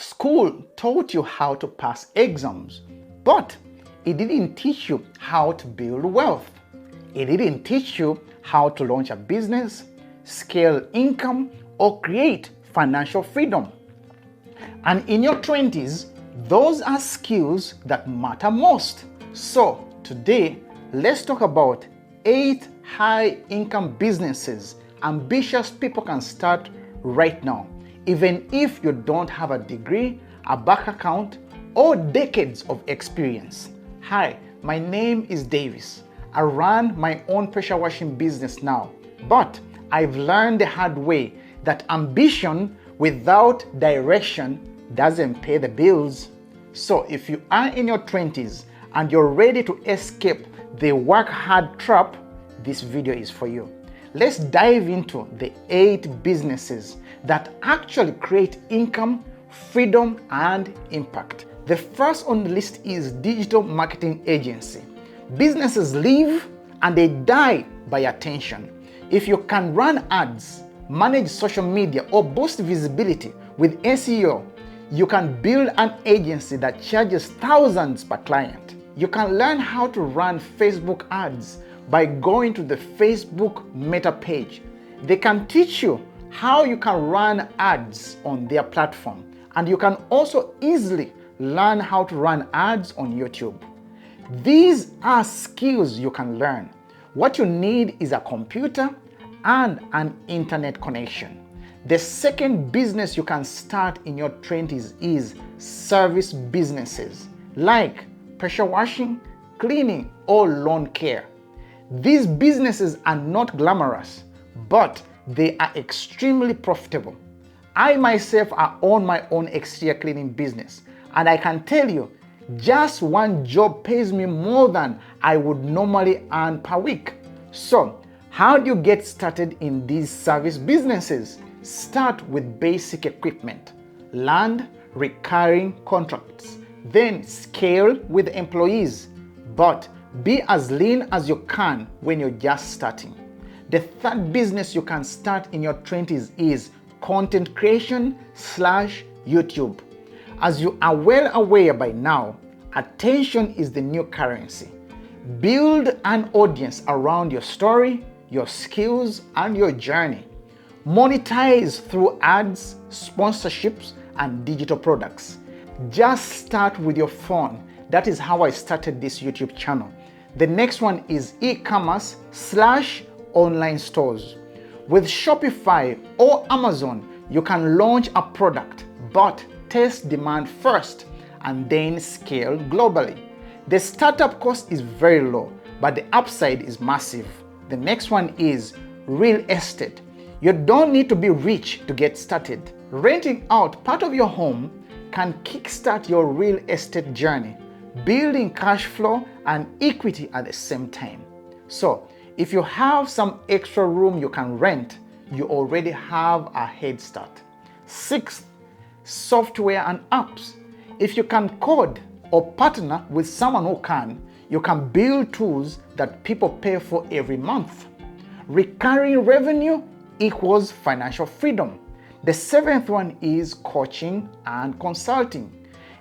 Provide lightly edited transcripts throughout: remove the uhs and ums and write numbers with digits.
School taught you how to pass exams, but it didn't teach you how to build wealth. It didn't teach you how to launch a business, scale income, or create financial freedom. And in your 20s, those are skills that matter most. So today, let's talk about 8 high-income businesses ambitious people can start right now, even if you don't have a degree, a bank account, or decades of experience. Hi, my name is Davis. I run my own pressure washing business now, but I've learned the hard way that ambition without direction doesn't pay the bills. So if you are in your 20s and you're ready to escape the work hard trap, this video is for you. Let's dive into the 8 businesses that actually create income, freedom, and impact. The first on the list is digital marketing agency. Businesses live and they die by attention. If you can run ads, manage social media, or boost visibility with SEO, you can build an agency that charges thousands per client. You can learn how to run Facebook ads by going to the Facebook Meta page. They can teach you how you can run ads on their platform, and you can also easily learn how to run ads on YouTube. These are skills you can learn. What you need is a computer and an internet connection. The second business you can start in your 20s is service businesses like pressure washing, cleaning, or lawn care. These businesses are not glamorous, but they are extremely profitable. I myself own my own exterior cleaning business, and I can tell you, just one job pays me more than I would normally earn per week. So, how do you get started in these service businesses? Start with basic equipment, land recurring contracts, then scale with employees, but be as lean as you can when you're just starting. The third business you can start in your 20s is content creation / YouTube. As you are well aware by now, attention is the new currency. Build an audience around your story, your skills, and your journey. Monetize through ads, sponsorships, and digital products. Just start with your phone. That is how I started this YouTube channel. The next one is e-commerce / online stores. With Shopify or Amazon, you can launch a product, but test demand first and then scale globally. The startup cost is very low, but the upside is massive. The next one is real estate. You don't need to be rich to get started. Renting out part of your home can kickstart your real estate journey, building cash flow and equity at the same time. So, if you have some extra room you can rent, you already have a head start. 6th, software and apps. If you can code or partner with someone who can, you can build tools that people pay for every month. Recurring revenue equals financial freedom. The 7th one is coaching and consulting.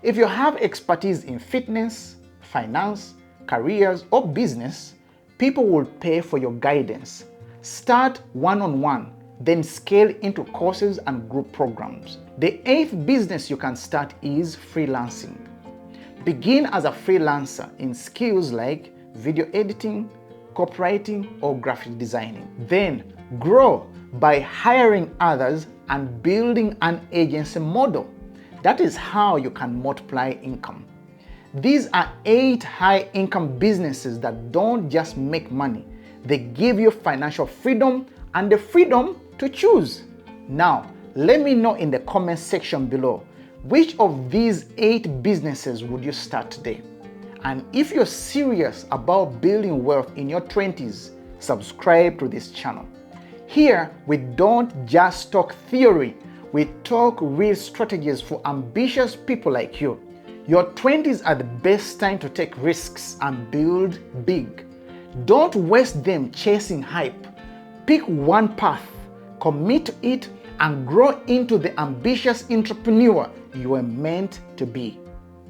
If you have expertise in fitness, finance, careers, or business, people will pay for your guidance. Start one-on-one, then scale into courses and group programs. The 8th business you can start is freelancing. Begin as a freelancer in skills like video editing, copywriting, or graphic designing. Then grow by hiring others and building an agency model. That is how you can multiply income. These are 8 high-income businesses that don't just make money. They give you financial freedom and the freedom to choose. Now, let me know in the comment section below, which of these 8 businesses would you start today? And if you're serious about building wealth in your 20s, subscribe to this channel. Here, we don't just talk theory, we talk real strategies for ambitious people like you. Your 20s are the best time to take risks and build big. Don't waste them chasing hype. Pick one path, commit to it, and grow into the ambitious entrepreneur you were meant to be.